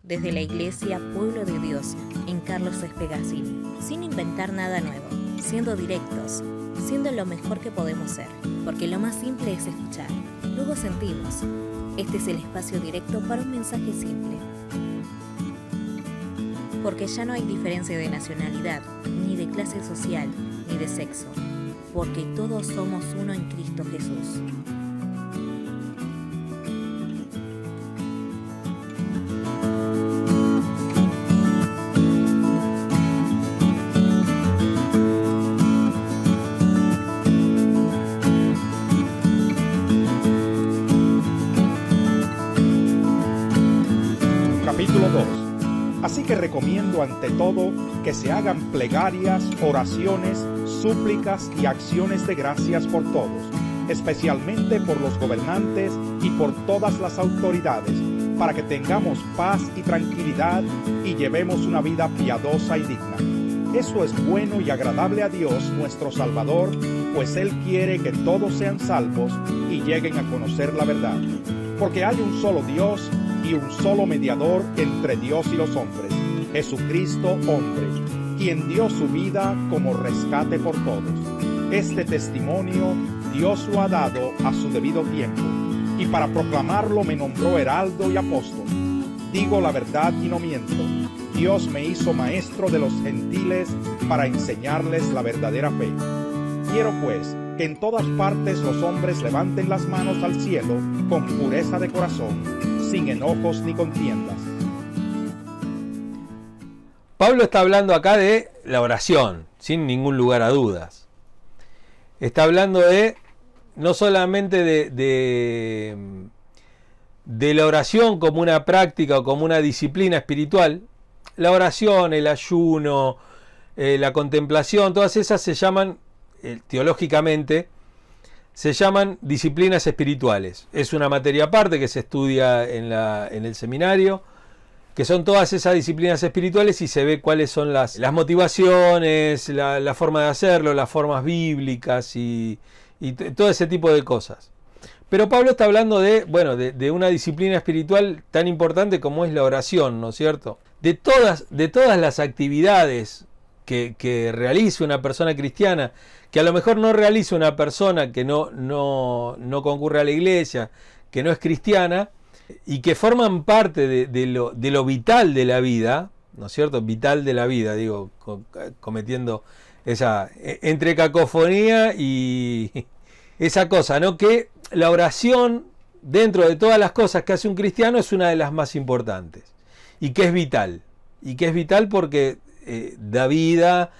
desde la Iglesia Pueblo de Dios en Carlos Espegacini, sin inventar nada nuevo, siendo directos, siendo lo mejor que podemos ser, porque lo más simple es escuchar, luego sentimos. Este es el espacio directo para un mensaje simple. Porque ya no hay diferencia de nacionalidad, ni de clase social, ni de sexo, porque todos somos uno en Cristo Jesús. Capítulo 2. Así que recomiendo ante todo que se hagan plegarias, oraciones, súplicas y acciones de gracias por todos, especialmente por los gobernantes y por todas las autoridades, para que tengamos paz y tranquilidad y llevemos una vida piadosa y digna. Eso es bueno y agradable a Dios nuestro Salvador, pues Él quiere que todos sean salvos y lleguen a conocer la verdad. Porque hay un solo Dios y un solo mediador entre Dios y los hombres, Jesucristo hombre, quien dio su vida como rescate por todos. Este testimonio Dios lo ha dado a su debido tiempo, y para proclamarlo me nombró heraldo y apóstol. Digo la verdad y no miento. Dios me hizo maestro de los gentiles para enseñarles la verdadera fe. Quiero pues que en todas partes los hombres levanten las manos al cielo con pureza de corazón, sin enojos ni contiendas. Pablo está hablando acá de la oración, sin ningún lugar a dudas. Está hablando de no solamente de la oración como una práctica o como una disciplina espiritual. La oración, el ayuno, la contemplación, todas esas se llaman, teológicamente, se llaman disciplinas espirituales. Es una materia aparte que se estudia en el seminario, que son todas esas disciplinas espirituales, y se ve cuáles son las motivaciones, la forma de hacerlo, las formas bíblicas y todo ese tipo de cosas. Pero Pablo está hablando de una disciplina espiritual tan importante como es la oración, ¿no es cierto? De todas las actividades que realice una persona cristiana, que a lo mejor no realiza una persona que no concurre a la iglesia, que no es cristiana, y que forman parte de lo vital de la vida, ¿no es cierto? Vital de la vida, digo, cometiendo esa entre cacofonía y esa cosa, ¿no? Que la oración, dentro de todas las cosas que hace un cristiano, es una de las más importantes, y que es vital, porque da vida,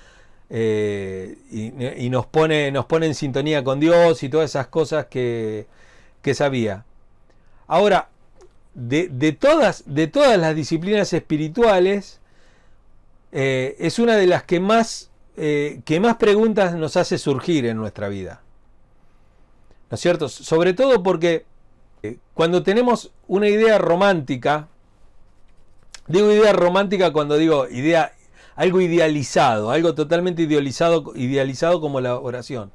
y nos pone en sintonía con Dios y todas esas cosas que sabía. Ahora, de todas las disciplinas espirituales, es una de las que más preguntas nos hace surgir en nuestra vida, ¿no es cierto? Sobre todo porque cuando tenemos una idea romántica, digo idea romántica cuando digo idea, algo idealizado, algo totalmente idealizado como la oración.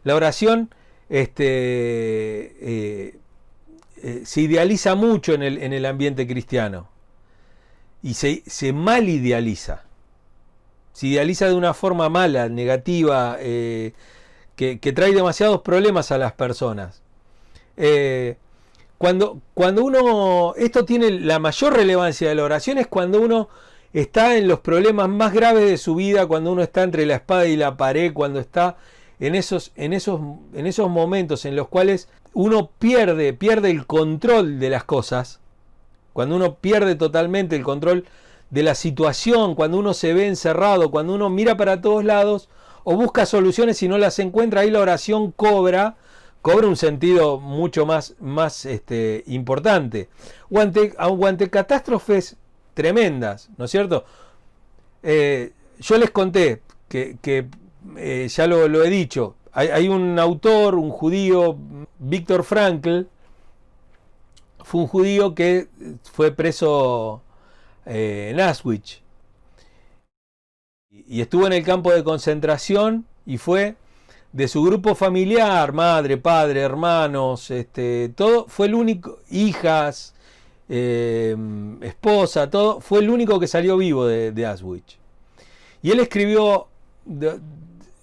La oración se idealiza mucho en el ambiente cristiano, y se mal idealiza. Se idealiza de una forma mala, negativa, que trae demasiados problemas a las personas. Cuando uno, esto tiene la mayor relevancia de la oración, es cuando uno está en los problemas más graves de su vida, cuando uno está entre la espada y la pared, cuando está en esos momentos en los cuales uno pierde el control de las cosas, cuando uno pierde totalmente el control de la situación, cuando uno se ve encerrado, cuando uno mira para todos lados o busca soluciones y no las encuentra. Ahí la oración cobra un sentido mucho más importante. O ante catástrofes tremendas, ¿no es cierto? Yo les conté que ya lo he dicho, hay un autor, un judío, Viktor Frankl, fue un judío que fue preso en Auschwitz y estuvo en el campo de concentración, y fue de su grupo familiar, madre, padre, hermanos, todo, fue el único, hijas, esposa, todo, fue el único que salió vivo de Auschwitz. Y él escribió,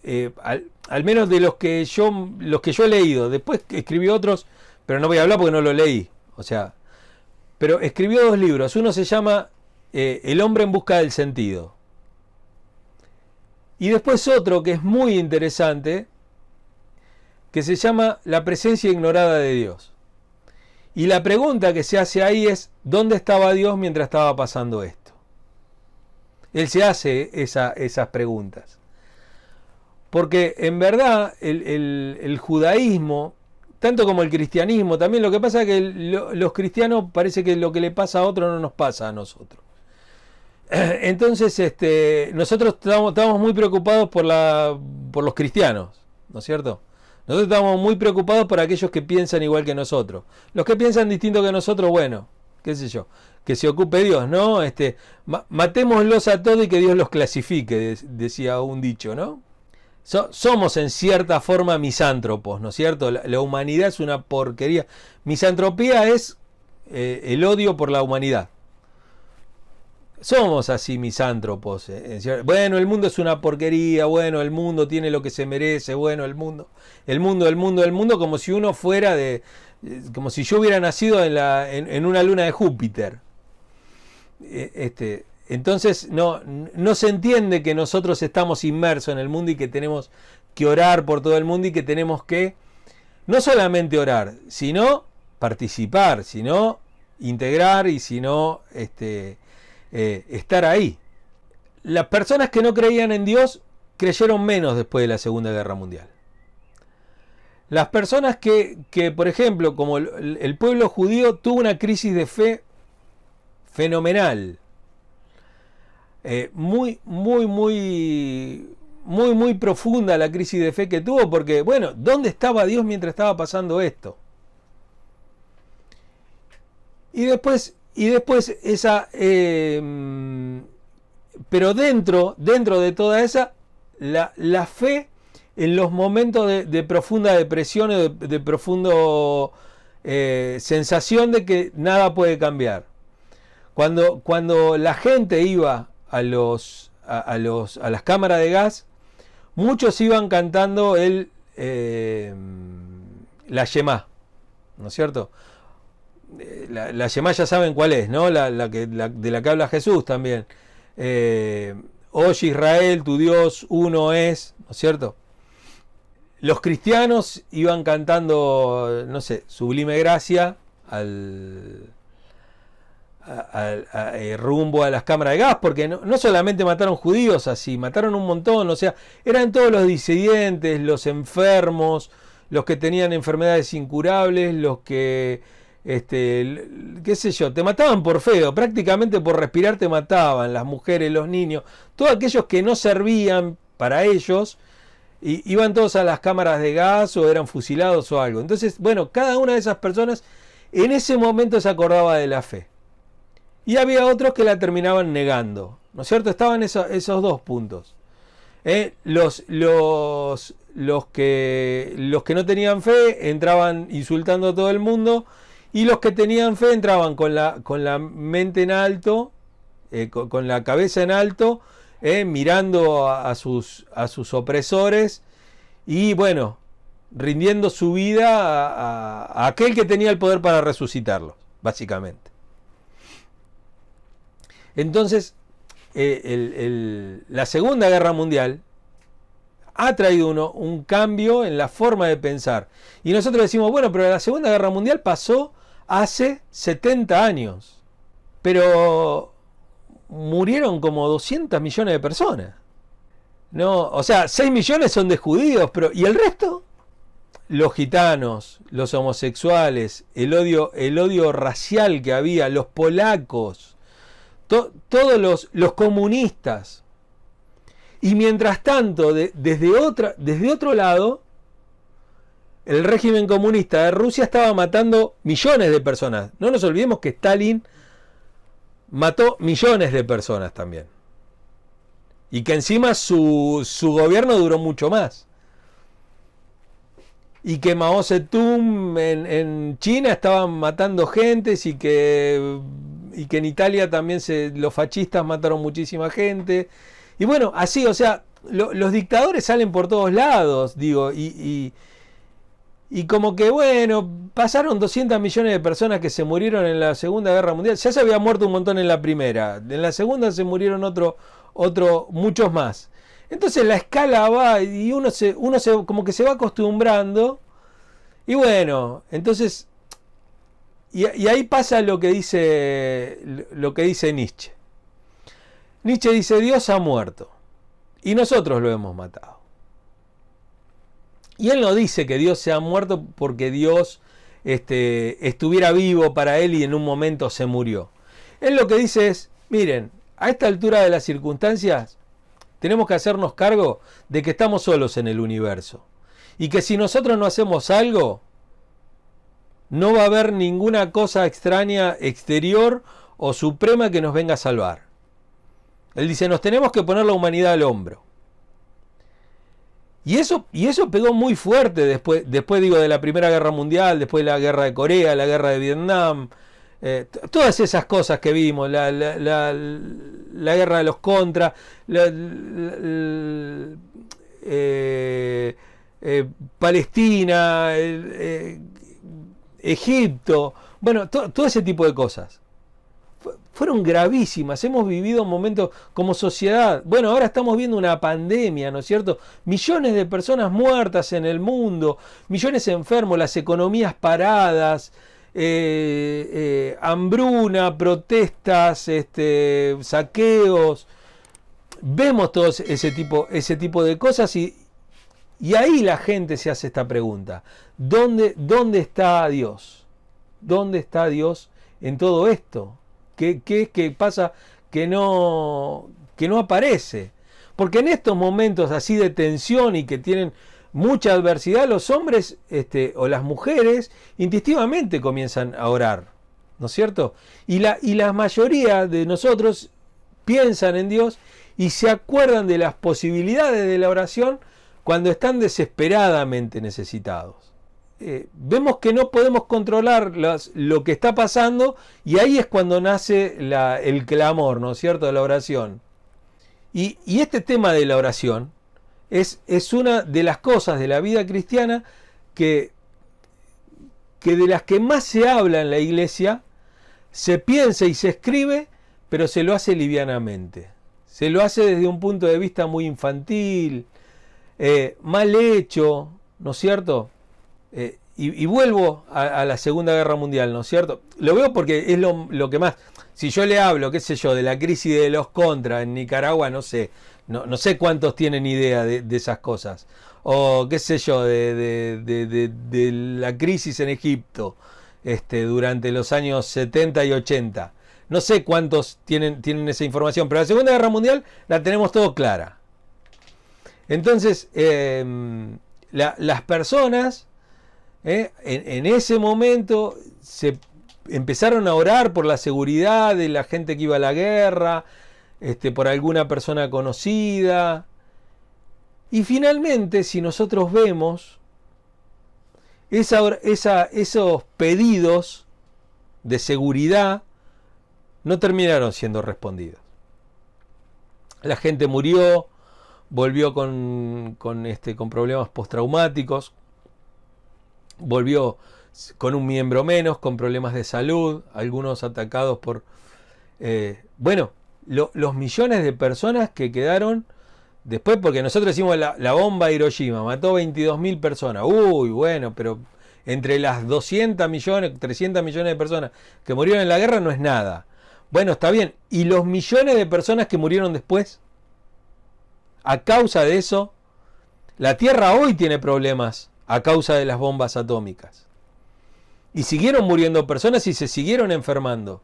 al menos de los que yo he leído, después escribió otros, pero no voy a hablar porque no lo leí, o sea, pero escribió 2 libros. Uno se llama El hombre en busca del sentido. Y después otro que es muy interesante, que se llama La presencia ignorada de Dios. Y la pregunta que se hace ahí es, ¿dónde estaba Dios mientras estaba pasando esto? Él se hace esas preguntas. Porque en verdad el judaísmo, tanto como el cristianismo, también lo que pasa es que los cristianos parece que lo que le pasa a otro no nos pasa a nosotros. Entonces nosotros estamos muy preocupados por los cristianos, ¿no es cierto? Nosotros estamos muy preocupados por aquellos que piensan igual que nosotros. Los que piensan distinto que nosotros, bueno, qué sé yo, que se ocupe Dios, ¿no? Matémoslos a todos y que Dios los clasifique, decía un dicho, ¿no? Somos en cierta forma misántropos, ¿no es cierto? La humanidad es una porquería. Misantropía es el odio por la humanidad. Somos así misántropos. Bueno, el mundo es una porquería, bueno, el mundo tiene lo que se merece, bueno, el mundo, como si uno fuera como si yo hubiera nacido en una luna de Júpiter. Entonces no se entiende que nosotros estamos inmersos en el mundo y que tenemos que orar por todo el mundo y que tenemos que no solamente orar, sino participar, sino integrar y sino estar ahí. Las personas que no creían en Dios creyeron menos después de la Segunda Guerra Mundial. Las personas que por ejemplo, como el pueblo judío tuvo una crisis de fe fenomenal. Muy profunda la crisis de fe que tuvo, porque, bueno, ¿dónde estaba Dios mientras estaba pasando esto? Y después pero dentro de toda esa, la fe en los momentos de profunda depresión o de profundo sensación de que nada puede cambiar. Cuando la gente iba a las cámaras de gas, muchos iban cantando la Shemá, ¿no es cierto? La Shemá ya saben cuál es, ¿no? de la que habla Jesús también. Oye Israel, tu Dios uno es, ¿no es cierto? Los cristianos iban cantando, no sé, Sublime Gracia rumbo a las cámaras de gas, porque no solamente mataron judíos así, mataron un montón, o sea, eran todos los disidentes, los enfermos, los que tenían enfermedades incurables, los que, qué sé yo, te mataban por feo, prácticamente por respirar te mataban, las mujeres, los niños, todos aquellos que no servían para ellos, iban todos a las cámaras de gas o eran fusilados o algo. Entonces, bueno, cada una de esas personas en ese momento se acordaba de la fe. Y había otros que la terminaban negando, ¿no es cierto? Estaban esos dos puntos. Los que no tenían fe entraban insultando a todo el mundo, y los que tenían fe entraban con la mente en alto, con la cabeza en alto, mirando a sus opresores y, bueno, rindiendo su vida a aquel que tenía el poder para resucitarlos, básicamente. Entonces, la Segunda Guerra Mundial ha traído un cambio en la forma de pensar. Y nosotros decimos, bueno, pero la Segunda Guerra Mundial pasó hace 70 años. Pero murieron como 200 millones de personas. No, o sea, 6 millones son de judíos, pero ¿y el resto? Los gitanos, los homosexuales, el odio racial que había, los polacos, todos los comunistas. Y mientras tanto, desde otro lado, el régimen comunista de Rusia estaba matando millones de personas. No nos olvidemos que Stalin mató millones de personas también. Y que encima su gobierno duró mucho más. y que Mao Zedong en China estaban matando gentes y que en Italia también los fascistas mataron muchísima gente. Y bueno, así, o sea, los dictadores salen por todos lados, digo, y como que, bueno, pasaron 200 millones de personas que se murieron en la Segunda Guerra Mundial. Ya se había muerto un montón en la primera. En la segunda se murieron muchos más. Entonces la escala va y uno como que se va acostumbrando. Y bueno, entonces... Y ahí pasa lo que dice Nietzsche. Nietzsche dice, Dios ha muerto. Y nosotros lo hemos matado. Y él no dice que Dios se ha muerto porque Dios estuviera vivo para él y en un momento se murió. Él lo que dice es, miren, a esta altura de las circunstancias tenemos que hacernos cargo de que estamos solos en el universo. Y que si nosotros no hacemos algo, no va a haber ninguna cosa extraña, exterior o suprema que nos venga a salvar. Él dice, nos tenemos que poner la humanidad al hombro. Y eso pegó muy fuerte después digo, de la Primera Guerra Mundial, después de la Guerra de Corea, la Guerra de Vietnam, todas esas cosas que vimos, la Guerra de los Contras, Palestina, Egipto, bueno, todo ese tipo de cosas. Fueron gravísimas, hemos vivido momentos como sociedad, bueno, ahora estamos viendo una pandemia, ¿no es cierto? Millones de personas muertas en el mundo, millones enfermos, las economías paradas, hambruna, protestas, saqueos, vemos todo ese tipo de cosas y ahí la gente se hace esta pregunta, ¿dónde está Dios? ¿Dónde está Dios en todo esto? ¿Qué pasa que no aparece? Porque en estos momentos así de tensión y que tienen mucha adversidad, los hombres o las mujeres instintivamente comienzan a orar, ¿no es cierto? Y la mayoría de nosotros piensan en Dios y se acuerdan de las posibilidades de la oración cuando están desesperadamente necesitados. Vemos que no podemos controlar lo que está pasando y ahí es cuando nace el clamor, ¿no es cierto?, de la oración. Y este tema de la oración es una de las cosas de la vida cristiana que de las que más se habla en la iglesia, se piensa y se escribe, pero se lo hace livianamente. Se lo hace desde un punto de vista muy infantil, mal hecho, ¿no es cierto? Y vuelvo a la Segunda Guerra Mundial, ¿no es cierto? Lo veo porque es lo que más... Si yo le hablo, qué sé yo, de la crisis de los Contras en Nicaragua, no sé cuántos tienen idea de esas cosas. O qué sé yo, de la crisis en Egipto durante los años 70 y 80. No sé cuántos tienen esa información, pero la Segunda Guerra Mundial la tenemos todo clara. Entonces, las personas... en ese momento se empezaron a orar por la seguridad de la gente que iba a la guerra, por alguna persona conocida. Y finalmente, si nosotros vemos esos pedidos de seguridad, no terminaron siendo respondidos. La gente murió, volvió con problemas postraumáticos, volvió con un miembro menos, con problemas de salud, algunos atacados por... los millones de personas que quedaron después, porque nosotros decimos la bomba de Hiroshima, mató 22.000 personas. Uy, bueno, pero entre las 200 millones, 300 millones de personas que murieron en la guerra no es nada. Bueno, está bien. ¿Y los millones de personas que murieron después? A causa de eso, la Tierra hoy tiene problemas a causa de las bombas atómicas. Y siguieron muriendo personas y se siguieron enfermando.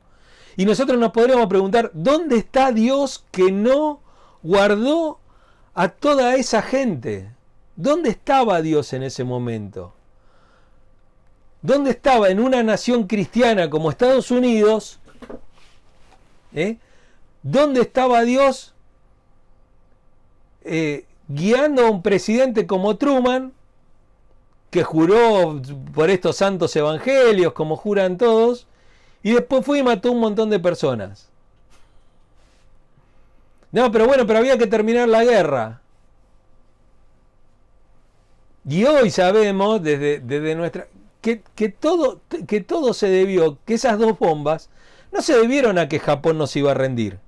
Y nosotros nos podríamos preguntar, ¿dónde está Dios que no guardó a toda esa gente? ¿Dónde estaba Dios en ese momento? ¿Dónde estaba en una nación cristiana como Estados Unidos? ¿Dónde estaba Dios guiando a un presidente como Truman, que juró por estos santos evangelios, como juran todos, y después fue y mató un montón de personas. No, pero bueno, pero había que terminar la guerra. Y hoy sabemos, desde nuestra... Que todo se debió, que esas dos bombas no se debieron a que Japón no se iba a rendir.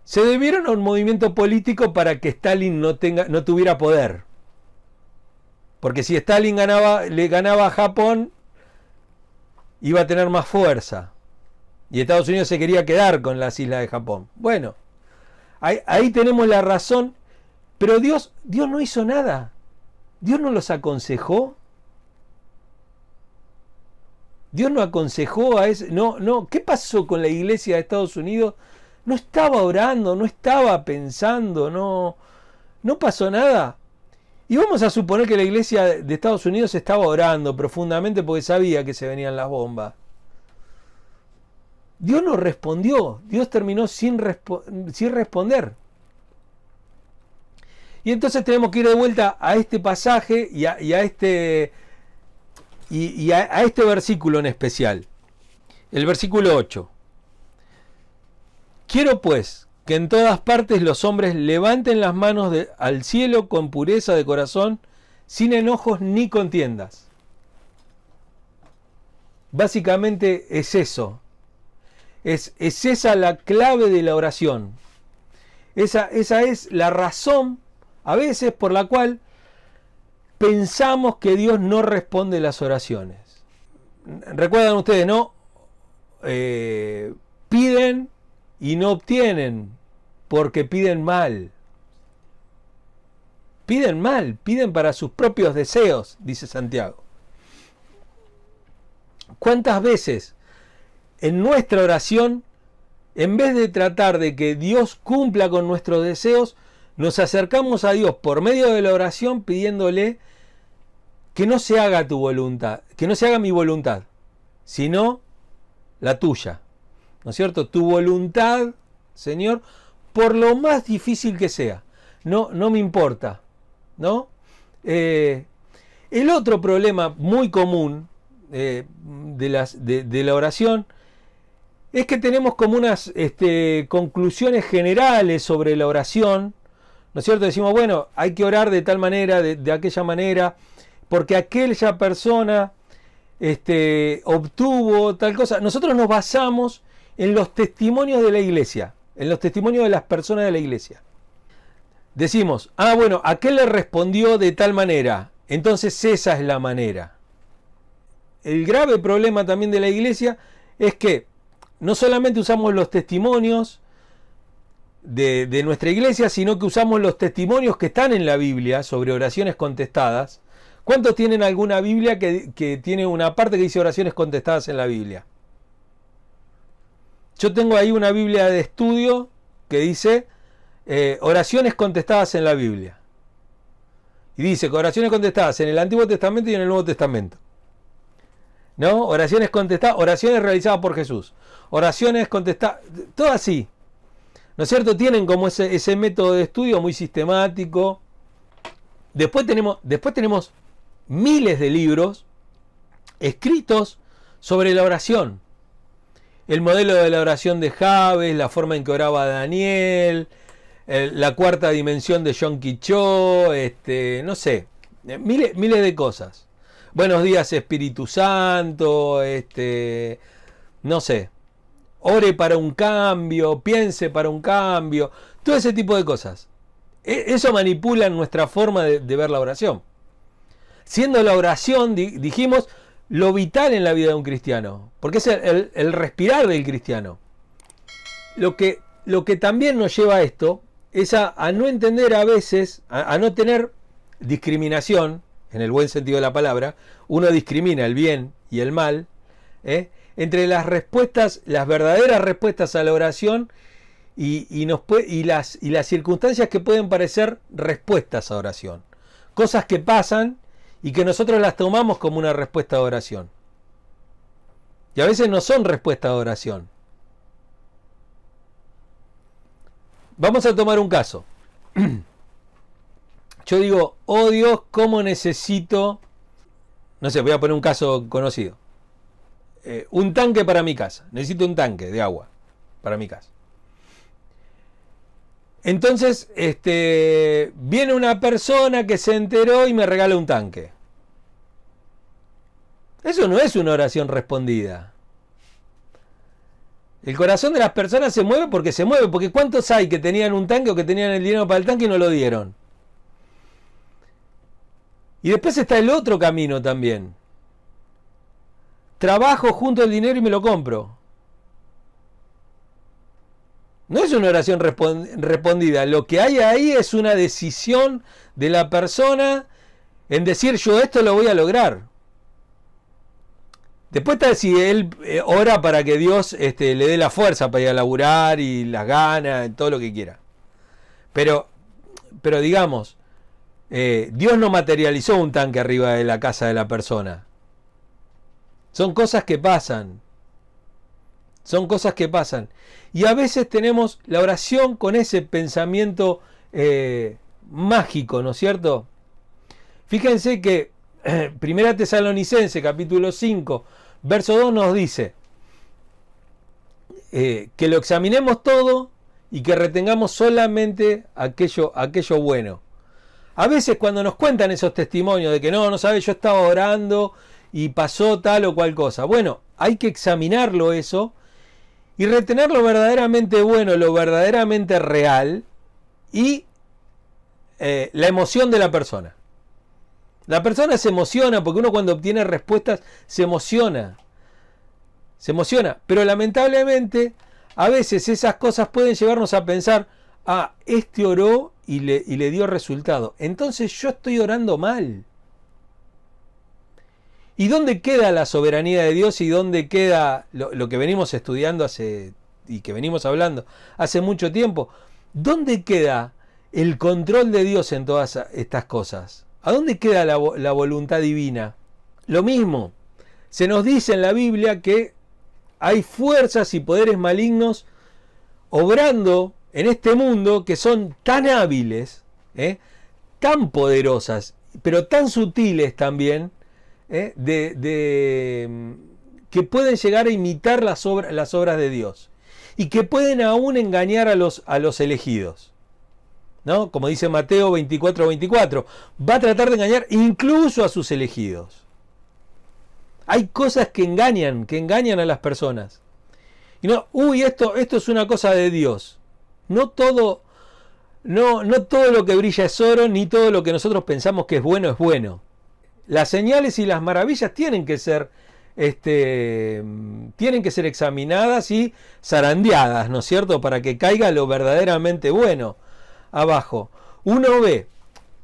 Se debieron a un movimiento político para que Stalin no tuviera poder. Porque si Stalin le ganaba a Japón, iba a tener más fuerza. Y Estados Unidos se quería quedar con las islas de Japón. Bueno, ahí tenemos la razón. Pero Dios no hizo nada. Dios no los aconsejó. Dios no aconsejó a ese. No. ¿Qué pasó con la iglesia de Estados Unidos? No estaba orando, no estaba pensando, no pasó nada. Y vamos a suponer que la iglesia de Estados Unidos estaba orando profundamente porque sabía que se venían las bombas. Dios no respondió. Dios terminó sin responder. Y entonces tenemos que ir de vuelta a este pasaje y a este versículo en especial. El versículo 8. Quiero pues que en todas partes los hombres levanten las manos al cielo con pureza de corazón, sin enojos ni contiendas. Básicamente es eso. Es esa la clave de la oración. Esa es la razón, a veces, por la cual pensamos que Dios no responde las oraciones. Recuerdan ustedes, ¿no? Piden y no obtienen porque piden mal. Piden mal, piden para sus propios deseos, dice Santiago. ¿Cuántas veces en nuestra oración, en vez de tratar de que Dios cumpla con nuestros deseos, nos acercamos a Dios por medio de la oración pidiéndole que no se haga tu voluntad, que no se haga mi voluntad, sino la tuya? ¿No es cierto? Tu voluntad, Señor, por lo más difícil que sea. No me importa, ¿no? El otro problema muy común de la oración es que tenemos como unas conclusiones generales sobre la oración, ¿no es cierto? Decimos, bueno, hay que orar de tal manera, de aquella manera, porque aquella persona obtuvo tal cosa. Nosotros nos basamos en los testimonios de la iglesia, en los testimonios de las personas de la iglesia. Decimos, bueno, aquel le respondió de tal manera, entonces esa es la manera. El grave problema también de la iglesia es que no solamente usamos los testimonios de nuestra iglesia, sino que usamos los testimonios que están en la Biblia sobre oraciones contestadas. ¿Cuántos tienen alguna Biblia que tiene una parte que dice oraciones contestadas en la Biblia? Yo tengo ahí una Biblia de estudio que dice oraciones contestadas en la Biblia. Y dice que oraciones contestadas en el Antiguo Testamento y en el Nuevo Testamento. ¿No? Oraciones contestadas, oraciones realizadas por Jesús. Oraciones contestadas, todo así. ¿No es cierto? Tienen como ese método de estudio muy sistemático. Después tenemos miles de libros escritos sobre la oración. El modelo de la oración de Jabes, la forma en que oraba Daniel, la cuarta dimensión de John Quichó, no sé, miles de cosas. Buenos días Espíritu Santo, no sé, ore para un cambio, piense para un cambio, todo ese tipo de cosas. Eso manipula nuestra forma de ver la oración. Siendo la oración, dijimos, lo vital en la vida de un cristiano, porque es el respirar del cristiano. Lo que también nos lleva a esto es a no entender a veces, a no tener discriminación, en el buen sentido de la palabra. Uno discrimina el bien y el mal, entre las respuestas, las verdaderas respuestas a la oración y las circunstancias que pueden parecer respuestas a oración. Cosas que pasan y que nosotros las tomamos como una respuesta de oración. Y a veces no son respuestas de oración. Vamos a tomar un caso. yo digo, oh Dios, ¿cómo necesito? No sé, voy a poner un caso conocido. Un tanque para mi casa. Necesito un tanque de agua para mi casa. Entonces, viene una persona que se enteró y me regala un tanque. Eso no es una oración respondida. El corazón de las personas se mueve, porque ¿cuántos hay que tenían un tanque o que tenían el dinero para el tanque y no lo dieron? Y después está el otro camino también. Trabajo, junto el dinero y me lo compro. No es una oración respondida. Lo que hay ahí es una decisión de la persona en decir, yo esto lo voy a lograr. Después está si él ora para que Dios le dé la fuerza para ir a laburar y las ganas, todo lo que quiera. Pero digamos, Dios no materializó un tanque arriba de la casa de la persona. Son cosas que pasan. Son cosas que pasan. Y a veces tenemos la oración con ese pensamiento mágico, ¿no es cierto? Fíjense que Primera Tesalonicense, capítulo 5, verso 2 nos dice que lo examinemos todo y que retengamos solamente aquello bueno. A veces cuando nos cuentan esos testimonios de que no sabes, yo estaba orando y pasó tal o cual cosa. Bueno, hay que examinarlo eso y retener lo verdaderamente bueno, lo verdaderamente real y la emoción de la persona. La persona se emociona porque uno cuando obtiene respuestas se emociona. Se emociona. Pero lamentablemente a veces esas cosas pueden llevarnos a pensar, este oró y le dio resultado. Entonces yo estoy orando mal. ¿Y dónde queda la soberanía de Dios y dónde queda lo que venimos estudiando y que venimos hablando hace mucho tiempo? ¿Dónde queda el control de Dios en todas estas cosas? ¿A dónde queda la voluntad divina? Lo mismo, se nos dice en la Biblia que hay fuerzas y poderes malignos obrando en este mundo que son tan hábiles, tan poderosas, pero tan sutiles también, que pueden llegar a imitar las obras de Dios y que pueden aún engañar a los elegidos. ¿No? Como dice Mateo 24:24, va a tratar de engañar incluso a sus elegidos. Hay cosas que engañan a las personas. Y no, esto es una cosa de Dios. No todo lo que brilla es oro, ni todo lo que nosotros pensamos que es bueno es bueno. Las señales y las maravillas tienen que ser examinadas y zarandeadas, ¿no es cierto? Para que caiga lo verdaderamente bueno abajo. Uno ve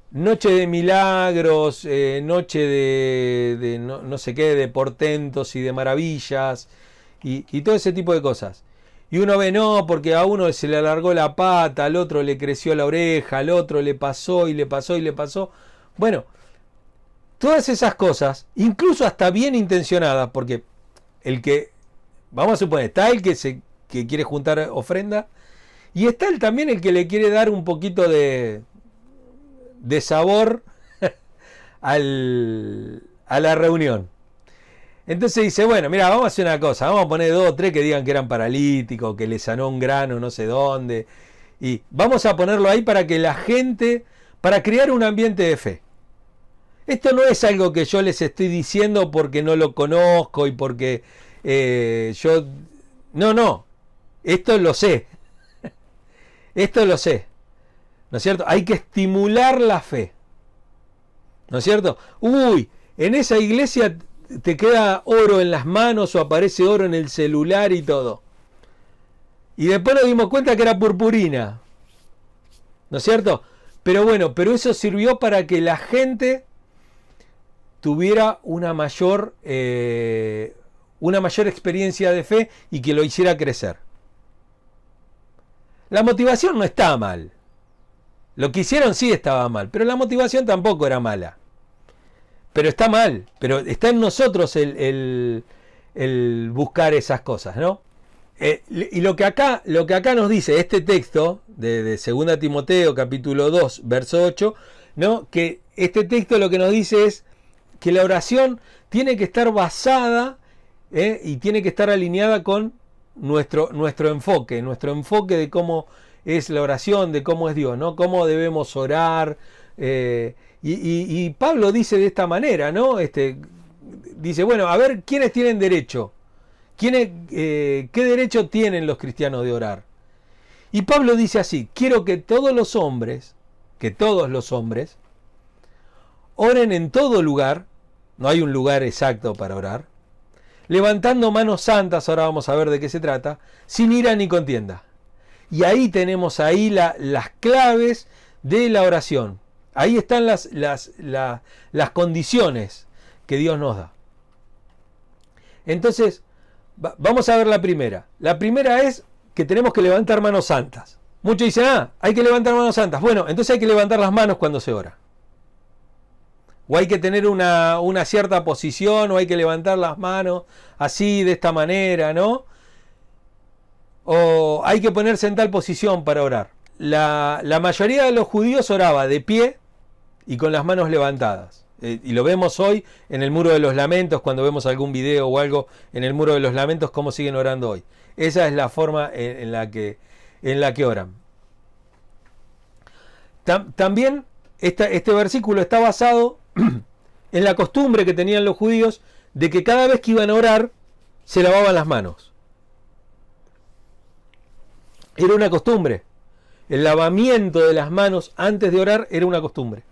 noche de milagros, noche de no sé qué, de portentos y de maravillas y todo ese tipo de cosas. Y uno ve, no, porque a uno se le alargó la pata, al otro le creció la oreja, al otro le pasó y le pasó y le pasó. Bueno, todas esas cosas, incluso hasta bien intencionadas, porque vamos a suponer, está el que quiere juntar ofrenda, y está también el que le quiere dar un poquito de sabor a la reunión. Entonces dice, bueno, mira, vamos a hacer una cosa, vamos a poner 2 o 3 que digan que eran paralíticos, que les sanó un grano no sé dónde, y vamos a ponerlo ahí para que la gente, para crear un ambiente de fe. Esto no es algo que yo les estoy diciendo porque no lo conozco y porque No, esto lo sé. Esto lo sé. ¿No es cierto? Hay que estimular la fe. ¿No es cierto? En esa iglesia te queda oro en las manos o aparece oro en el celular y todo. Y después nos dimos cuenta que era purpurina. ¿No es cierto? Pero eso sirvió para que la gente tuviera una mayor experiencia de fe y que lo hiciera crecer. La motivación no está mal. Lo que hicieron sí estaba mal, pero la motivación tampoco era mala. Pero está mal, pero está en nosotros el buscar esas cosas, ¿no? Y lo que acá nos dice este texto de 2 Timoteo capítulo 2 verso 8, ¿no? Que este texto lo que nos dice es que la oración tiene que estar basada y tiene que estar alineada con nuestro enfoque de cómo es la oración, de cómo es Dios, ¿no? Cómo debemos orar. Y Pablo dice de esta manera, ¿no? Dice, bueno, a ver, ¿quiénes tienen derecho? ¿Qué derecho tienen los cristianos de orar? Y Pablo dice así: quiero que todos los hombres, oren en todo lugar, no hay un lugar exacto para orar, levantando manos santas, ahora vamos a ver de qué se trata, sin ira ni contienda. Y ahí tenemos las claves de la oración. Ahí están las condiciones que Dios nos da. Entonces, vamos a ver la primera. La primera es que tenemos que levantar manos santas. Muchos dicen, hay que levantar manos santas. Bueno, entonces hay que levantar las manos cuando se ora. O hay que tener una cierta posición, o hay que levantar las manos así, de esta manera, ¿no? O hay que ponerse en tal posición para orar. La mayoría de los judíos oraba de pie y con las manos levantadas. Y lo vemos hoy en el Muro de los Lamentos, cuando vemos algún video o algo en el Muro de los Lamentos, cómo siguen orando hoy. Esa es la forma en la que oran. También este versículo está basado en la costumbre que tenían los judíos de que cada vez que iban a orar se lavaban las manos. Era una costumbre. El lavamiento de las manos antes de orar era una costumbre.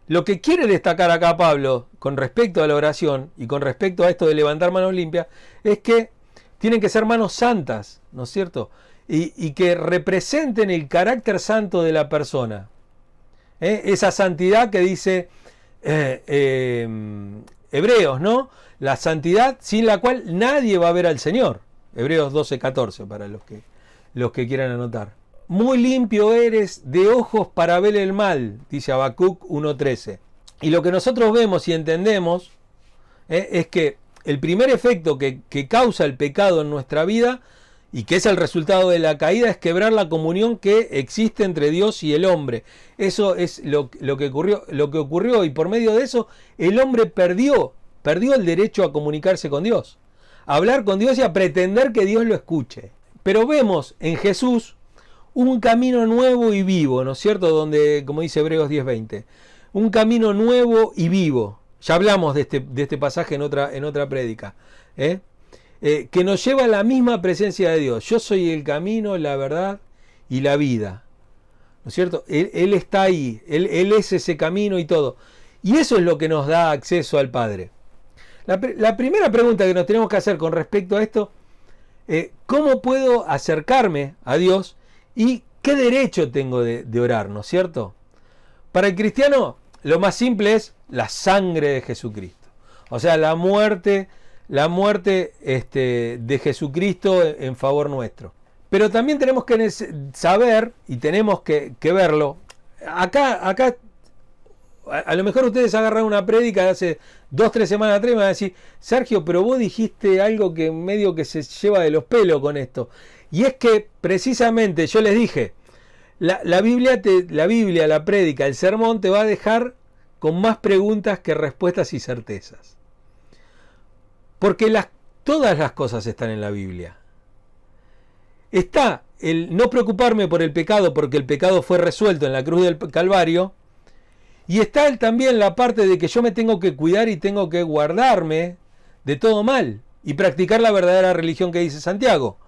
Lo que quiere destacar acá Pablo con respecto a la oración y con respecto a esto de levantar manos limpias es que tienen que ser manos santas, ¿no es cierto? Y que representen el carácter santo de la persona. Esa santidad que dice Hebreos, ¿no? La santidad sin la cual nadie va a ver al Señor. Hebreos 12:14 para los que quieran anotar. Muy limpio eres de ojos para ver el mal, dice Habacuc 1:13. Y lo que nosotros vemos y entendemos es que el primer efecto que causa el pecado en nuestra vida y que es el resultado de la caída es quebrar la comunión que existe entre Dios y el hombre. Eso es lo que ocurrió y por medio de eso el hombre perdió el derecho a comunicarse con Dios, a hablar con Dios y a pretender que Dios lo escuche. Pero vemos en Jesús un camino nuevo y vivo, ¿no es cierto? Donde, como dice Hebreos 10:20, un camino nuevo y vivo. Ya hablamos de este pasaje en otra prédica, que nos lleva a la misma presencia de Dios. Yo soy el camino, la verdad y la vida, ¿no es cierto? Él está ahí, él es ese camino y todo. Y eso es lo que nos da acceso al Padre. La primera pregunta que nos tenemos que hacer con respecto a esto, ¿cómo puedo acercarme a Dios? ¿Y qué derecho tengo de orar, ¿no es cierto? Para el cristiano, lo más simple es la sangre de Jesucristo. O sea, la muerte de Jesucristo en favor nuestro. Pero también tenemos que saber, y tenemos que verlo. Acá, a lo mejor ustedes agarran una prédica de hace 2-3 semanas atrás y me van a decir, Sergio, pero vos dijiste algo que medio que se lleva de los pelos con esto. Y es que precisamente yo les dije, la Biblia, la prédica, el sermón te va a dejar con más preguntas que respuestas y certezas. Porque todas las cosas están en la Biblia. Está el no preocuparme por el pecado porque el pecado fue resuelto en la cruz del Calvario. Y está también la parte de que yo me tengo que cuidar y tengo que guardarme de todo mal y practicar la verdadera religión que dice Santiago,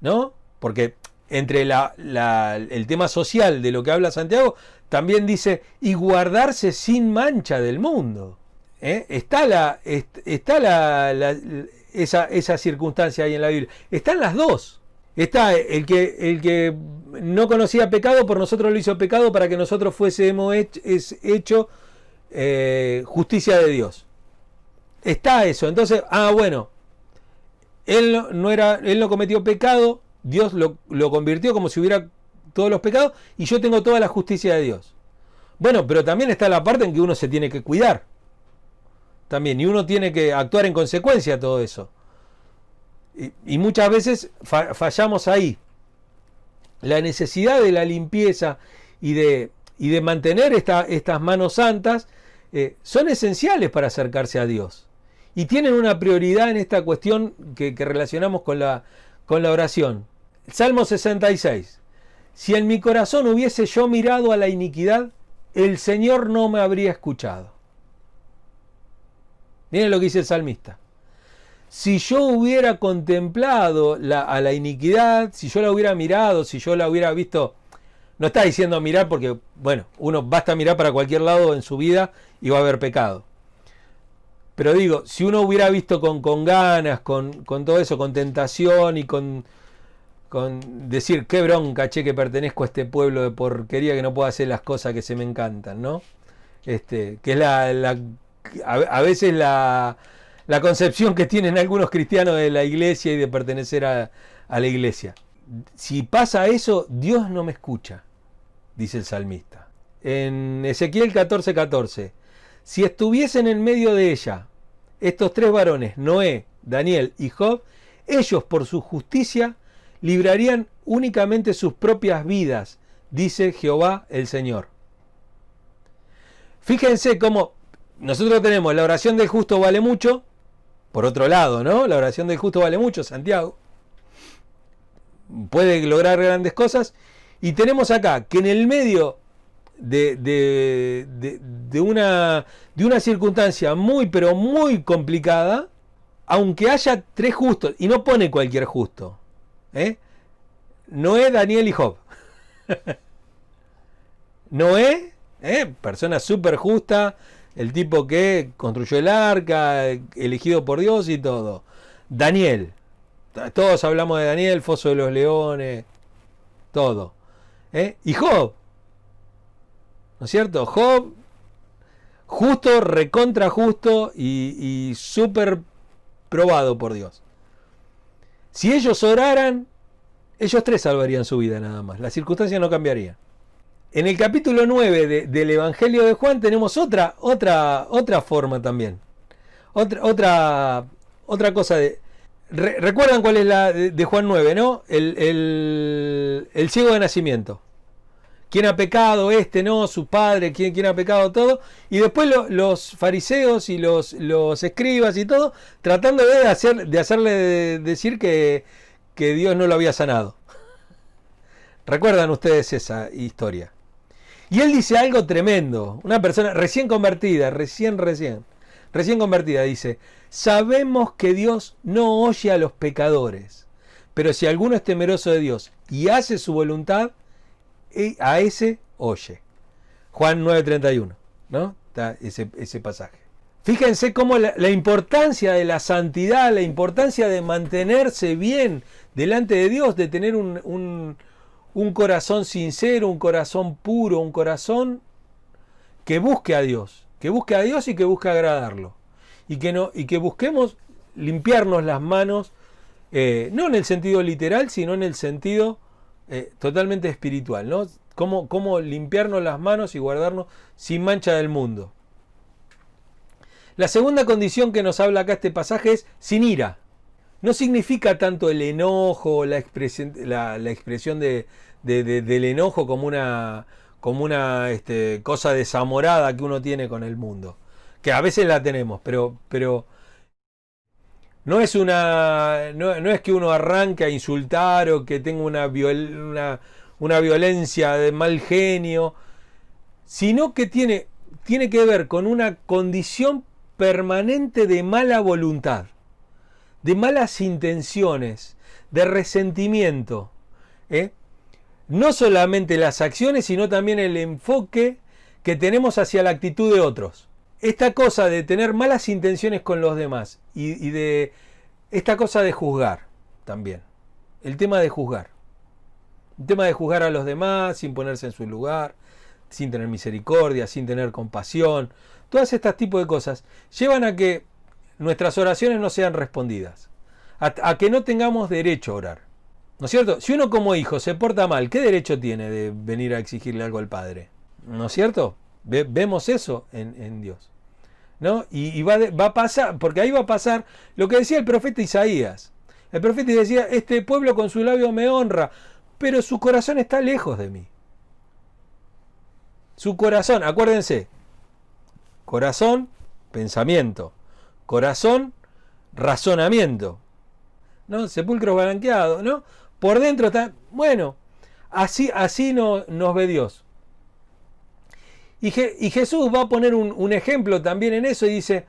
¿no? Porque entre el tema social de lo que habla Santiago, también dice, y guardarse sin mancha del mundo. Está esa circunstancia ahí en la Biblia. Están las dos. Está el que no conocía pecado, por nosotros lo hizo pecado para que nosotros fuésemos hecho justicia de Dios. Está eso. Entonces, bueno, él no cometió pecado, Dios lo convirtió como si hubiera todos los pecados y yo tengo toda la justicia de Dios. Bueno, pero también está la parte en que uno se tiene que cuidar. También, y uno tiene que actuar en consecuencia a todo eso. Y muchas veces fallamos ahí. La necesidad de la limpieza y de y de mantener estas manos santas, son esenciales para acercarse a Dios. Y tienen una prioridad en esta cuestión que relacionamos con la oración. Salmo 66. Si en mi corazón hubiese yo mirado a la iniquidad, el Señor no me habría escuchado. Miren lo que dice el salmista. Si yo hubiera contemplado a la iniquidad, si yo la hubiera mirado, si yo la hubiera visto, no está diciendo mirar porque, bueno, uno basta mirar para cualquier lado en su vida y va a haber pecado. Pero digo, si uno hubiera visto con ganas, con todo eso, con tentación y con decir, qué bronca, che, que pertenezco a este pueblo de porquería que no puedo hacer las cosas que se me encantan, ¿no? Que es a veces la concepción que tienen algunos cristianos de la iglesia y de pertenecer a la iglesia. Si pasa eso, Dios no me escucha, dice el salmista. En Ezequiel 14:14, si estuviesen en medio de ella estos tres varones, Noé, Daniel y Job, ellos por su justicia librarían únicamente sus propias vidas, dice Jehová el Señor. Fíjense cómo nosotros tenemos la oración del justo vale mucho, por otro lado, ¿no? La oración del justo vale mucho, Santiago. Puede lograr grandes cosas. Y tenemos acá que en el medio de una circunstancia muy, pero muy complicada, aunque haya tres justos, y no pone cualquier justo, Noé, Daniel y Job. Noé, persona súper justa, el tipo que construyó el arca, elegido por Dios y todo. Daniel, todos hablamos de Daniel, Foso de los Leones, todo. Y Job, ¿no es cierto? Job, justo, recontra justo y súper probado por Dios. Si ellos oraran, ellos tres salvarían su vida nada más. Las circunstancias no cambiarían. En el capítulo 9 del Evangelio de Juan tenemos otra forma también. Otra cosa de... ¿Recuerdan cuál es la de Juan 9, no? El ciego de nacimiento. ¿Quién ha pecado? No, su padre. ¿Quién ha pecado? Todo. Y después los fariseos y los escribas y todo, tratando de hacerle decir que Dios no lo había sanado. ¿Recuerdan ustedes esa historia? Y él dice algo tremendo. Una persona recién convertida, recién convertida, dice: sabemos que Dios no oye a los pecadores, pero si alguno es temeroso de Dios y hace su voluntad, a ese oye. Juan 9:31, ¿no? Está ese pasaje. Fíjense cómo la importancia de la santidad, la importancia de mantenerse bien delante de Dios, de tener un corazón sincero, un corazón puro, un corazón que busque a Dios y que busque agradarlo. Y que busquemos limpiarnos las manos, no en el sentido literal, sino en el sentido totalmente espiritual, ¿no? Cómo limpiarnos las manos y guardarnos sin mancha del mundo. La segunda condición que nos habla acá este pasaje es sin ira. No significa tanto el enojo, la expresión del enojo como una cosa desamorada que uno tiene con el mundo. Que a veces la tenemos, pero no es que uno arranque a insultar o que tenga una violencia de mal genio, sino que tiene que ver con una condición permanente de mala voluntad, de malas intenciones, de resentimiento. No solamente las acciones, sino también el enfoque que tenemos hacia la actitud de otros. Esta cosa de tener malas intenciones con los demás y de esta cosa de juzgar también. El tema de juzgar. El tema de juzgar a los demás sin ponerse en su lugar, sin tener misericordia, sin tener compasión. Todas estas tipos de cosas llevan a que nuestras oraciones no sean respondidas. A que no tengamos derecho a orar. ¿No es cierto? Si uno como hijo se porta mal, ¿qué derecho tiene de venir a exigirle algo al padre? ¿No es cierto? Vemos eso en Dios, ¿no? Y va a pasar, porque ahí va a pasar lo que decía el profeta Isaías. El profeta decía: este pueblo con su labio me honra, pero su corazón está lejos de mí. Su corazón, acuérdense, corazón, pensamiento, corazón, razonamiento, ¿no? Sepulcros blanqueados, ¿no? Por dentro está, bueno, así nos ve Dios. Y Jesús va a poner un ejemplo también en eso y dice,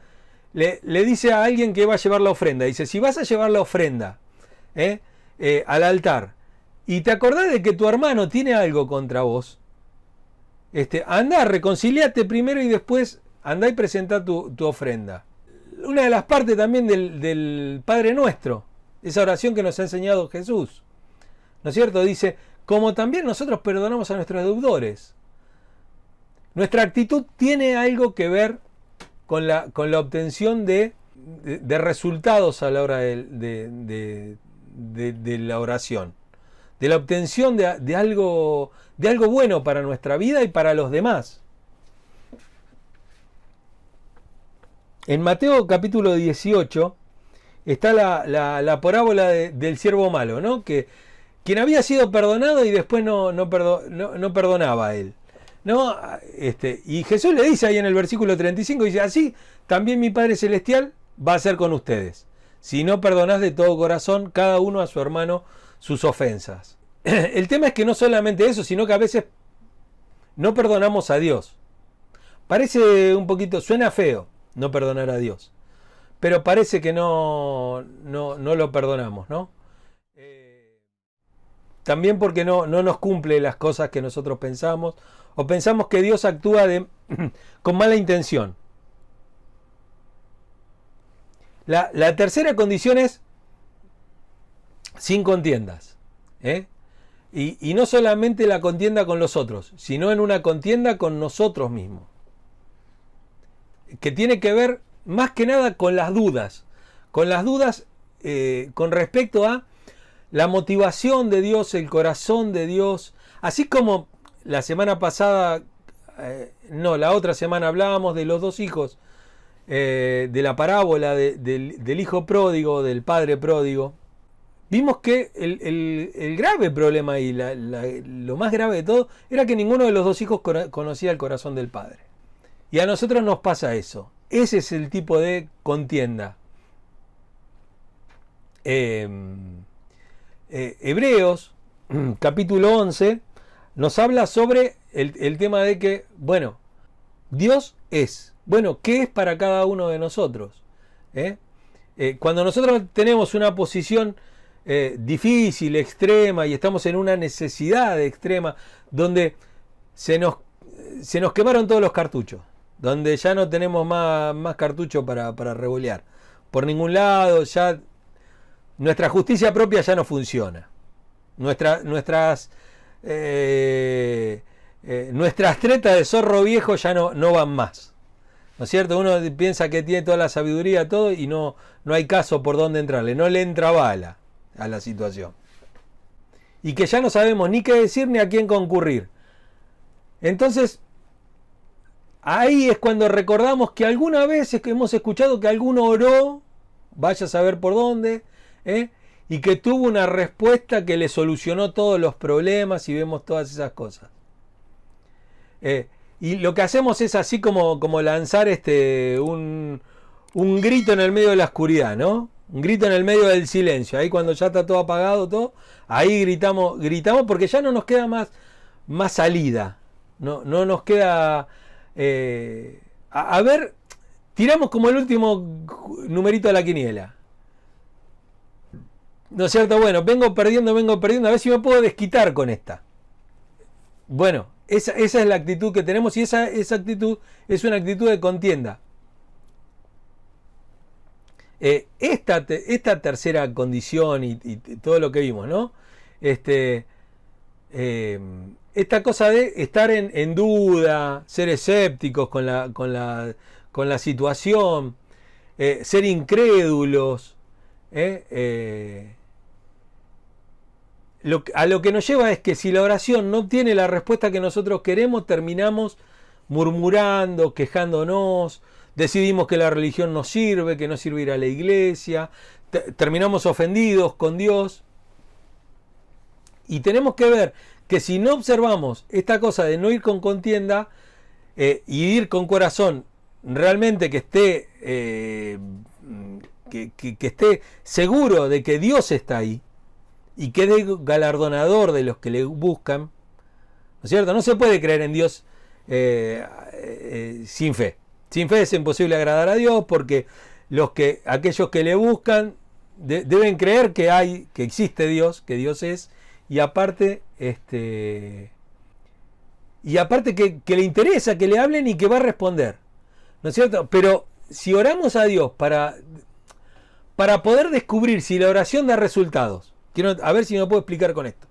le dice a alguien que va a llevar la ofrenda, dice, si vas a llevar la ofrenda al altar y te acordás de que tu hermano tiene algo contra vos, andá, reconciliate primero y después andá y presentá tu ofrenda. Una de las partes también del Padre Nuestro, esa oración que nos ha enseñado Jesús, ¿no es cierto? Dice, como también nosotros perdonamos a nuestros deudores. Nuestra actitud tiene algo que ver con la obtención de resultados a la hora de la oración, de la obtención de algo bueno para nuestra vida y para los demás. En Mateo capítulo 18 está la parábola del siervo malo, ¿no? Que quien había sido perdonado y después no perdonaba a él, ¿no? Y Jesús le dice ahí en el versículo 35, dice, así también mi Padre Celestial va a hacer con ustedes, si no perdonás de todo corazón cada uno a su hermano sus ofensas. El tema es que no solamente eso, sino que a veces no perdonamos a Dios. Parece un poquito, suena feo no perdonar a Dios, pero parece que no lo perdonamos, ¿no? También porque no nos cumple las cosas que nosotros pensamos, o pensamos que Dios actúa con mala intención. La tercera condición es sin contiendas, y no solamente la contienda con los otros, sino en una contienda con nosotros mismos, que tiene que ver más que nada con las dudas con respecto a la motivación de Dios, el corazón de Dios, así como la semana pasada, la otra semana hablábamos de los dos hijos, de la parábola del hijo pródigo, del padre pródigo. Vimos que el grave problema ahí, lo más grave de todo, era que ninguno de los dos hijos conocía el corazón del padre. Y a nosotros nos pasa eso. Ese es el tipo de contienda. Hebreos, capítulo 11, nos habla sobre el tema de que, bueno, Dios es. Bueno, ¿qué es para cada uno de nosotros? Cuando nosotros tenemos una posición difícil, extrema, y estamos en una necesidad extrema, donde se nos quemaron todos los cartuchos, donde ya no tenemos más cartucho para revolear por ningún lado, ya nuestra justicia propia ya no funciona, nuestras tretas de zorro viejo ya no van más, ¿no es cierto? Uno piensa que tiene toda la sabiduría, todo, y no hay caso por dónde entrarle, no le entra bala a la situación, y que ya no sabemos ni qué decir ni a quién concurrir. Entonces ahí es cuando recordamos que alguna vez hemos escuchado que alguno oró, vaya a saber por dónde, y que tuvo una respuesta que le solucionó todos los problemas, y vemos todas esas cosas. Y lo que hacemos es así como lanzar un grito en el medio de la oscuridad, ¿no? Un grito en el medio del silencio. Ahí cuando ya está todo apagado, ahí gritamos porque ya no nos queda más salida. No nos queda... a ver, tiramos como el último numerito de la quiniela, ¿no es cierto? Bueno, vengo perdiendo, a ver si me puedo desquitar con esta. Bueno, esa es la actitud que tenemos, y esa actitud es una actitud de contienda. Esta tercera condición y todo lo que vimos, ¿no? Esta cosa de estar en duda, ser escépticos con la situación, ser incrédulos, a lo que nos lleva es que si la oración no obtiene la respuesta que nosotros queremos, terminamos murmurando, quejándonos, decidimos que la religión no sirve, que no sirve ir a la iglesia, terminamos ofendidos con Dios. Y tenemos que ver que si no observamos esta cosa de no ir con contienda y ir con corazón realmente que esté que esté seguro de que Dios está ahí y que es galardonador de los que le buscan, ¿no es cierto? No se puede creer en Dios sin fe. Sin fe es imposible agradar a Dios, porque aquellos que le buscan deben creer que existe Dios, que Dios es, y aparte que le interesa que le hablen y que va a responder, ¿no es cierto? Pero si oramos a Dios para poder descubrir si la oración da resultados, a ver si me puedo explicar con esto.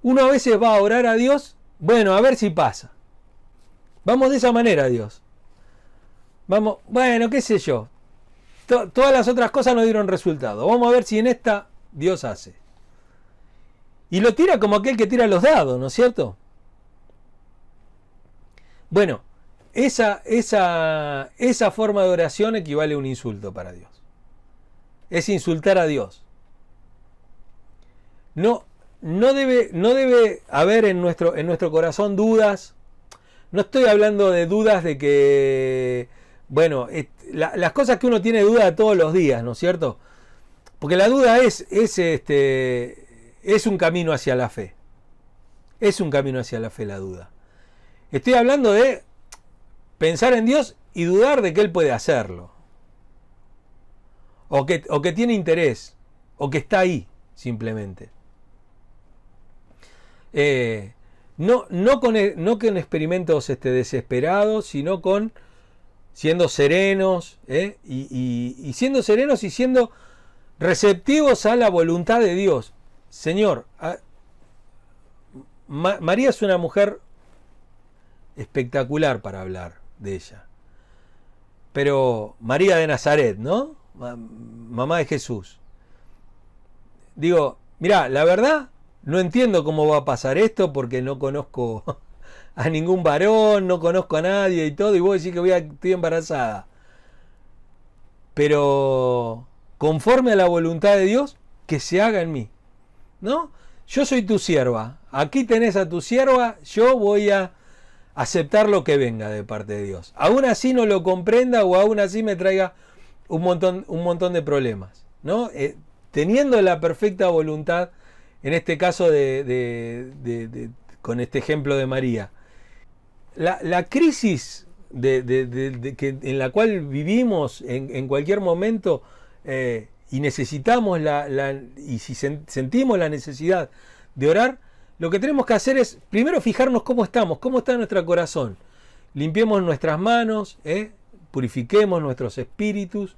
Uno a veces va a orar a Dios, bueno, a ver si pasa. Vamos de esa manera a Dios. Vamos, bueno, qué sé yo. Todas las otras cosas no dieron resultado. Vamos a ver si en esta Dios hace. Y lo tira como aquel que tira los dados, ¿no es cierto? Bueno, esa forma de oración equivale a un insulto para Dios. Es insultar a Dios. No debe haber en nuestro corazón dudas. No estoy hablando de dudas de que, bueno, las cosas que uno tiene duda todos los días, ¿no es cierto? Porque la duda es un camino hacia la fe. Es un camino hacia la fe la duda. Estoy hablando de pensar en Dios y dudar de que Él puede hacerlo. O que tiene interés. O que está ahí, simplemente. No con experimentos desesperados, sino con siendo serenos, y siendo serenos y siendo receptivos a la voluntad de Dios. Señor, María es una mujer espectacular para hablar de ella. Pero María de Nazaret, ¿no? Mamá de Jesús. Digo, mirá, la verdad, no entiendo cómo va a pasar esto porque no conozco a ningún varón, no conozco a nadie y todo, y vos decís que estoy embarazada. Pero conforme a la voluntad de Dios, que se haga en mí, ¿no? Yo soy tu sierva, aquí tenés a tu sierva, yo voy a aceptar lo que venga de parte de Dios. Aún así no lo comprenda o aún así me traiga un montón de problemas, ¿no? Teniendo la perfecta voluntad, en este caso con este ejemplo de María. La crisis en la cual vivimos en cualquier momento, y necesitamos y si sentimos la necesidad de orar, lo que tenemos que hacer es primero fijarnos cómo estamos, cómo está nuestro corazón. Limpiemos nuestras manos, purifiquemos nuestros espíritus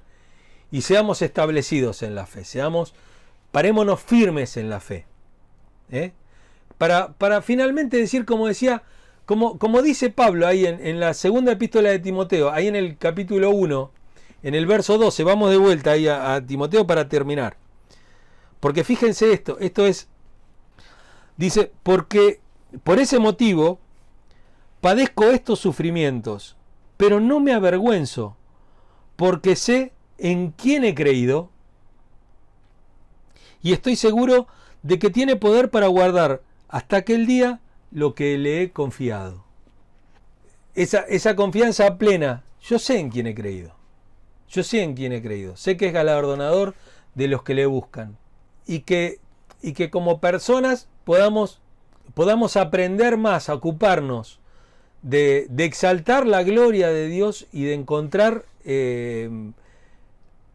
y seamos establecidos en la fe. Parémonos firmes en la fe. Para finalmente decir, como decía, como dice Pablo ahí en la segunda epístola de Timoteo, ahí en el capítulo 1, en el verso 12, vamos de vuelta ahí a Timoteo para terminar. Porque fíjense esto es, dice, porque por ese motivo padezco estos sufrimientos, pero no me avergüenzo, porque sé en quién he creído y estoy seguro de que tiene poder para guardar hasta aquel día lo que le he confiado. Esa confianza plena, yo sé en quién he creído. Yo sé en quién he creído. Sé que es galardonador de los que le buscan. Y que como personas podamos aprender más a ocuparnos de exaltar la gloria de Dios y de encontrar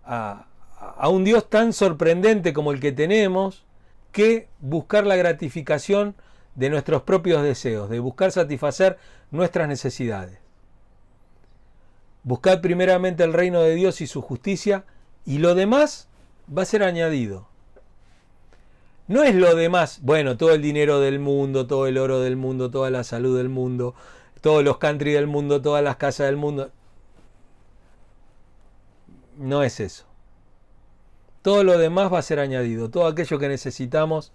a un Dios tan sorprendente como el que tenemos, que buscar la gratificación de nuestros propios deseos, de buscar satisfacer nuestras necesidades. Buscad primeramente el reino de Dios y su justicia, y lo demás va a ser añadido. No es lo demás, bueno, todo el dinero del mundo, todo el oro del mundo, toda la salud del mundo, todos los country del mundo, todas las casas del mundo. No es eso. Todo lo demás va a ser añadido. Todo aquello que necesitamos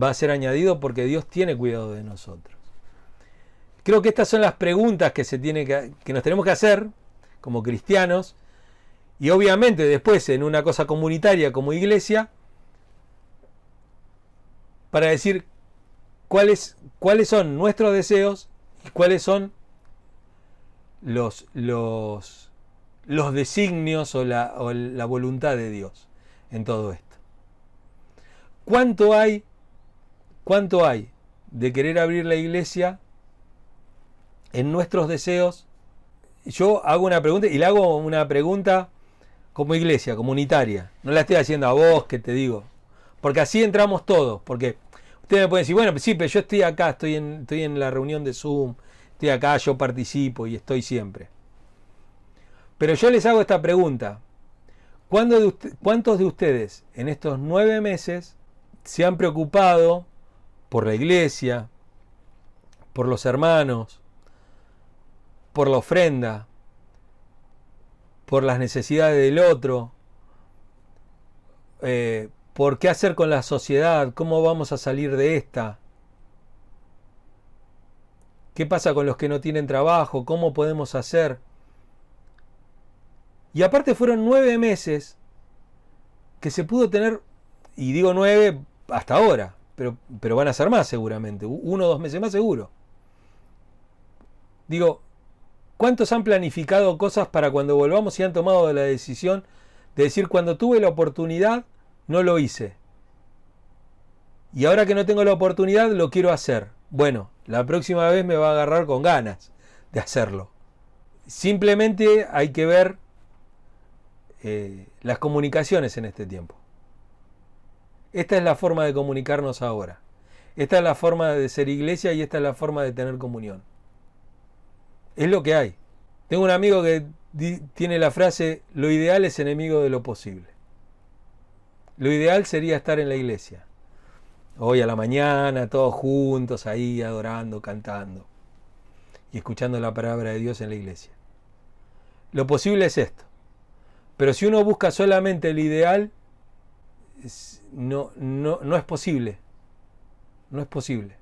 va a ser añadido porque Dios tiene cuidado de nosotros. Creo que estas son las preguntas que nos tenemos que hacer como cristianos, y obviamente después en una cosa comunitaria como iglesia, para decir cuáles son nuestros deseos y cuáles son los designios o la voluntad de Dios en todo esto. ¿Cuánto hay de querer abrir la iglesia en nuestros deseos? Yo hago una pregunta y le hago una pregunta como iglesia, comunitaria. No la estoy haciendo a vos, que te digo. Porque así entramos todos. Porque ustedes me pueden decir, bueno, sí, pero yo estoy acá, estoy en la reunión de Zoom, estoy acá, yo participo y estoy siempre. Pero yo les hago esta pregunta. ¿Cuántos de ustedes en estos 9 meses se han preocupado por la iglesia, por los hermanos, por la ofrenda, por las necesidades del otro, por qué hacer con la sociedad, cómo vamos a salir de esta, qué pasa con los que no tienen trabajo, cómo podemos hacer? Y aparte fueron 9 meses que se pudo tener, y digo 9 hasta ahora, pero van a ser más seguramente, 1 o 2 meses más seguro. Digo, ¿cuántos han planificado cosas para cuando volvamos y han tomado la decisión de decir, cuando tuve la oportunidad, no lo hice? Y ahora que no tengo la oportunidad, lo quiero hacer. Bueno, la próxima vez me va a agarrar con ganas de hacerlo. Simplemente hay que ver las comunicaciones en este tiempo. Esta es la forma de comunicarnos ahora. Esta es la forma de ser iglesia y esta es la forma de tener comunión. Es lo que hay. Tengo un amigo que tiene la frase, lo ideal es enemigo de lo posible. Lo ideal sería estar en la iglesia. Hoy a la mañana, todos juntos ahí, adorando, cantando y escuchando la palabra de Dios en la iglesia. Lo posible es esto. Pero si uno busca solamente el ideal, no es posible. No es posible.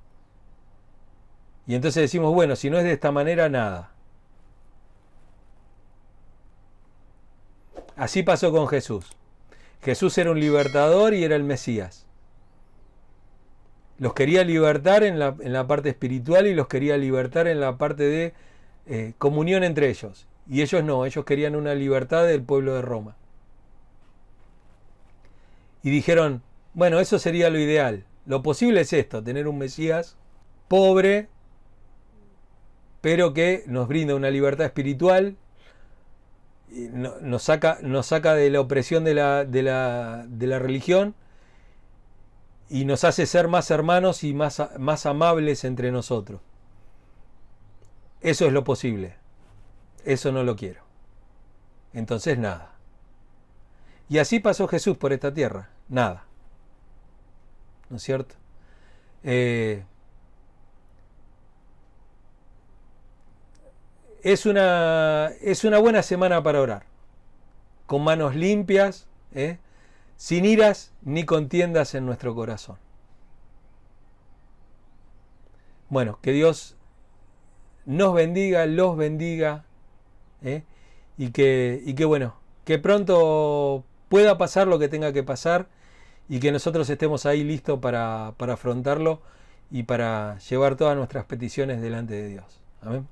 Y entonces decimos, bueno, si no es de esta manera, nada. Así pasó con Jesús. Jesús era un libertador y era el Mesías. Los quería libertar en la parte espiritual y los quería libertar en la parte de comunión entre ellos. Y ellos no, ellos querían una libertad del pueblo de Roma. Y dijeron, bueno, eso sería lo ideal. Lo posible es esto, tener un Mesías pobre, pero que nos brinda una libertad espiritual, nos saca de la opresión de la religión y nos hace ser más hermanos y más amables entre nosotros. Eso es lo posible. Eso no lo quiero. Entonces nada. Y así pasó Jesús por esta tierra. Nada. ¿No es cierto? Es una buena semana para orar. Con manos limpias, sin iras ni contiendas en nuestro corazón. Bueno, que Dios nos bendiga, los bendiga, y que bueno, que pronto pueda pasar lo que tenga que pasar y que nosotros estemos ahí listos para afrontarlo y para llevar todas nuestras peticiones delante de Dios. Amén.